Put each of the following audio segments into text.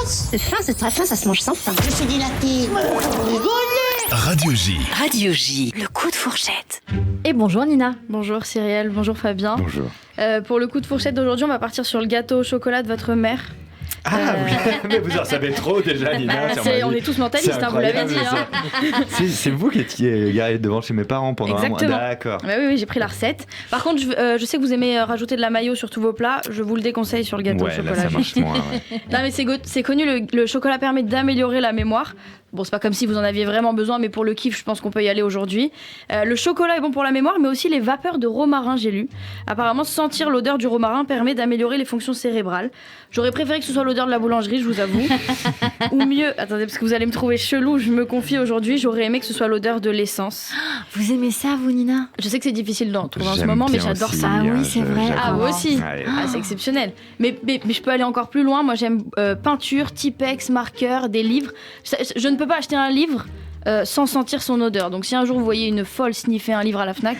C'est très fin, ça se mange sans pain. Je suis dilaté. Radio J. Radio J, le coup de fourchette. Et bonjour Nina. Bonjour Cyrielle, bonjour Fabien. Bonjour. Pour le coup de fourchette d'aujourd'hui, on va partir sur le gâteau au chocolat de votre mère. Ah oui, mais vous en savez trop déjà, Nina. On est tous mentalistes, vous l'avez dit. C'est vous qui étiez garé devant chez mes parents pendant Exactement. un mois. D'accord. Oui, j'ai pris la recette. Par contre, je sais que vous aimez rajouter de la mayo sur tous vos plats. Je vous le déconseille sur le gâteau au chocolat. Là, ça marche moins. Ouais. Non, mais c'est connu, le chocolat permet d'améliorer la mémoire. Bon, c'est pas comme si vous en aviez vraiment besoin, mais pour le kiff, je pense qu'on peut y aller aujourd'hui. Le chocolat est bon pour la mémoire, mais aussi les vapeurs de romarin, j'ai lu. Apparemment, sentir l'odeur du romarin permet d'améliorer les fonctions cérébrales. J'aurais préféré que ce soit l'odeur de la boulangerie, je vous avoue. Ou mieux, attendez, parce que vous allez me trouver chelou, je me confie aujourd'hui, j'aurais aimé que ce soit l'odeur de l'essence. Vous aimez ça, vous, Nina? Je sais que c'est difficile d'en trouver en ce J'aime moment, mais bien j'adore aussi, ça. Ah oui, c'est vrai. Ah, vous aussi. Ouais. Ah, c'est exceptionnel. Mais je peux aller encore plus loin. Moi, j'aime peinture, Tipex, marqueur, des livres. Je ne peux pas acheter un livre sans sentir son odeur. Donc si un jour vous voyez une folle sniffer un livre à la Fnac,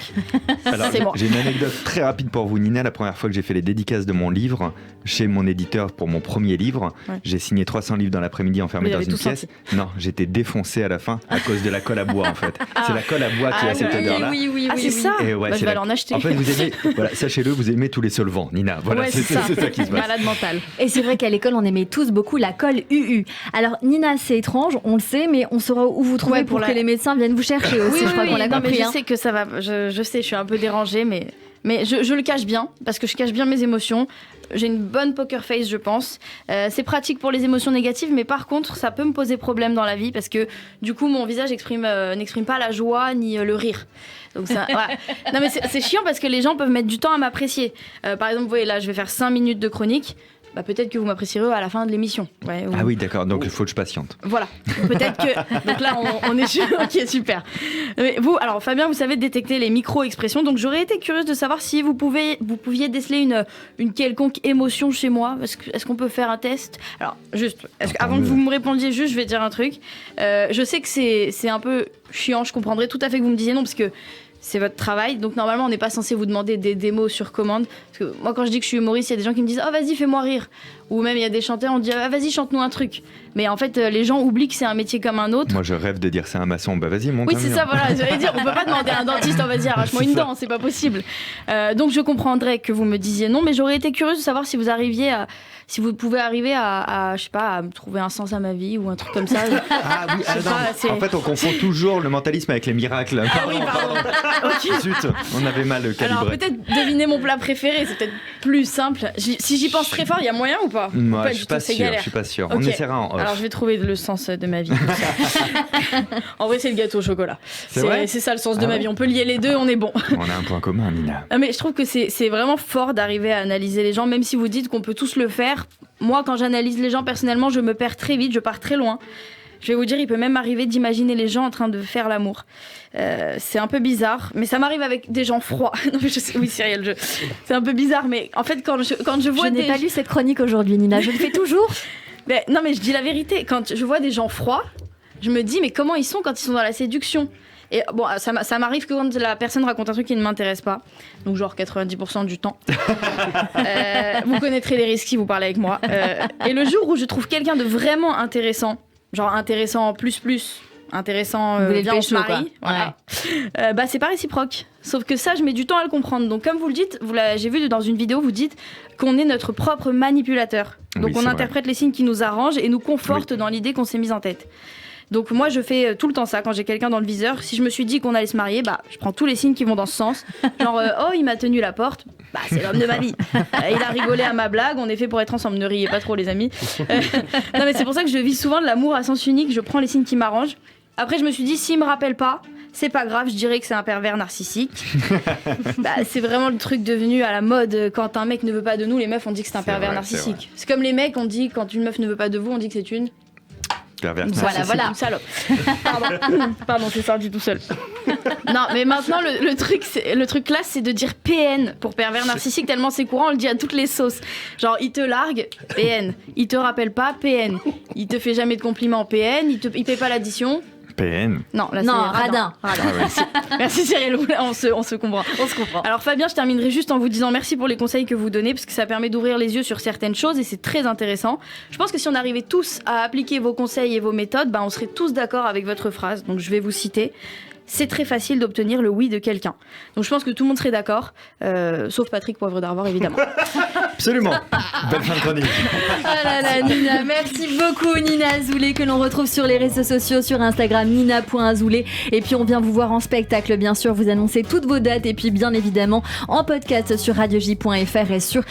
Alors, c'est bon. j'ai une anecdote très rapide pour vous, Nina. La première fois que j'ai fait les dédicaces de mon livre chez mon éditeur pour mon premier livre, j'ai signé 300 livres dans l'après-midi enfermé Vous dans avez une tout pièce. Non, j'étais défoncé à la fin à cause de la colle à bois en fait. C'est la colle à bois qui a cette odeur-là. Oui, c'est ça. Et ouais, Je vais aller en acheter. En fait, vous aimez, voilà, sachez-le, vous aimez tous les solvants, Nina. Voilà, Ouais, c'est ça qui se passe. Malade mental. Et c'est vrai qu'à l'école, on aimait tous beaucoup la colle UU. Alors, Nina, c'est étrange, on le sait, mais on saura où vous trouver pour que les médecins viennent vous chercher aussi. Je crois qu'on l'a non, compris. mais je sais que ça va. Je sais, je suis un peu dérangée, mais je le cache bien, parce que je cache bien mes émotions. J'ai une bonne poker face, je pense. C'est pratique pour les émotions négatives, mais par contre, ça peut me poser problème dans la vie, parce que du coup, mon visage n'exprime pas la joie ni le rire. Donc ça, voilà. Non, mais c'est chiant parce que les gens peuvent mettre du temps à m'apprécier. Par exemple, vous voyez, là, je vais faire 5 minutes de chronique. Bah, peut-être que vous m'apprécierez à la fin de l'émission. Ouais, Ah oui, d'accord, donc il faut que je patiente. Voilà, peut-être que... Donc là, on est sûr. Ok, super. Mais vous, alors Fabien, vous savez détecter les micro-expressions, donc j'aurais été curieuse de savoir si vous pouviez déceler une quelconque émotion chez moi. Est-ce qu'on peut faire un test? Alors, juste, avant que vous me répondiez juste, je vais dire un truc. Je sais que c'est un peu chiant, je comprendrais tout à fait que vous me disiez non, parce que c'est votre travail, donc normalement on n'est pas censé vous demander des démos sur commande. Parce que moi quand je dis que je suis humoriste, il y a des gens qui me disent « Oh vas-y fais-moi rire ». Ou même il y a des chanteurs, on dit ah, « Vas-y chante-nous un truc ». Mais en fait les gens oublient que c'est un métier comme un autre. Moi je rêve de dire c'est un maçon, bah vas-y monte Oui un c'est mur. ça, voilà, j'allais dire, on peut pas demander à un dentiste « Oh vas-y arrache-moi une dent », c'est pas possible. Donc je comprendrais que vous me disiez non, mais j'aurais été curieuse de savoir si vous pouvez arriver à je sais pas, à me trouver un sens à ma vie ou un truc comme ça. Ah oui, non, en fait on confond toujours le mentalisme avec les miracles. Ah oui, pardon. Ok. Zut, on avait mal calibré. Alors peut-être deviner mon plat préféré, c'est peut-être plus simple. Si j'y pense très fort, il y a moyen ou pas? Moi, Ou pas je du suis tout, pas c'est sûr, galère. je suis pas sûr. Ok. On essaiera en off. Alors je vais trouver le sens de ma vie. En vrai, c'est le gâteau au chocolat. C'est vrai C'est ça le sens de Ah ma ouais vie. On peut lier les deux, on est bon. On a un point commun, Nina. Ah, mais je trouve que c'est vraiment fort d'arriver à analyser les gens, même si vous dites qu'on peut tous le faire. Moi, quand j'analyse les gens personnellement, je me perds très vite, je pars très loin. Je vais vous dire, il peut même m'arriver d'imaginer les gens en train de faire l'amour. C'est un peu bizarre, mais ça m'arrive avec des gens froids. Non, mais je sais, oui, Cyrielle, c'est un peu bizarre, mais en fait, quand je vois Je n'ai pas lu cette chronique aujourd'hui, Nina. Je le fais toujours. Mais, non, mais je dis la vérité. Quand je vois des gens froids, je me dis, mais comment ils sont quand ils sont dans la séduction? Et bon, ça m'arrive que quand la personne raconte un truc qui ne m'intéresse pas, donc genre 90% du temps. Vous connaîtrez les risques si vous parlez avec moi. Et le jour où je trouve quelqu'un de vraiment intéressant, genre intéressant plus, intéressant, viens on se marie, voilà. Bah c'est pas réciproque. Sauf que ça, je mets du temps à le comprendre. Donc comme vous le dites, j'ai vu dans une vidéo, vous dites qu'on est notre propre manipulateur. Donc Oui, on interprète les signes qui nous arrangent et nous confortent dans l'idée qu'on s'est mise en tête. Donc moi je fais tout le temps ça quand j'ai quelqu'un dans le viseur. Si je me suis dit qu'on allait se marier, bah je prends tous les signes qui vont dans ce sens. Genre oh il m'a tenu la porte, bah c'est l'homme de ma vie. Il a rigolé à ma blague, on est fait pour être ensemble. Ne riez pas trop les amis. Non mais c'est pour ça que je vis souvent de l'amour à sens unique. Je prends les signes qui m'arrangent. Après je me suis dit s'il me rappelle pas, c'est pas grave, je dirais que c'est un pervers narcissique. Bah, c'est vraiment le truc devenu à la mode. Quand un mec ne veut pas de nous, les meufs on dit que c'est un pervers narcissique. C'est comme les mecs, on dit quand une meuf ne veut pas de vous, on dit que c'est une Voilà. Une salope. Pardon, c'est sorti tout seul. Non, mais maintenant, le truc classe, c'est de dire PN pour pervers narcissique, tellement c'est courant, on le dit à toutes les sauces. Genre, il te largue, PN. Il te rappelle pas, PN. Il te fait jamais de compliments, PN. Il paye pas l'addition, PN. Non, là, Non, c'est radin. Merci Cyril, on se comprend. On se comprend. Alors Fabien, je terminerai juste en vous disant merci pour les conseils que vous donnez parce que ça permet d'ouvrir les yeux sur certaines choses et c'est très intéressant. Je pense que si on arrivait tous à appliquer vos conseils et vos méthodes, on serait tous d'accord avec votre phrase. Donc je vais vous citer. C'est très facile d'obtenir le oui de quelqu'un. Donc je pense que tout le monde serait d'accord, sauf Patrick Poivre d'Arvor évidemment. Absolument. Belle fin de chronique. Ah là là, Nina, merci beaucoup Nina Azoulay, que l'on retrouve sur les réseaux sociaux, sur Instagram, nina.azoulay. Et puis on vient vous voir en spectacle, bien sûr, vous annoncez toutes vos dates et puis bien évidemment en podcast sur radioj.fr et sur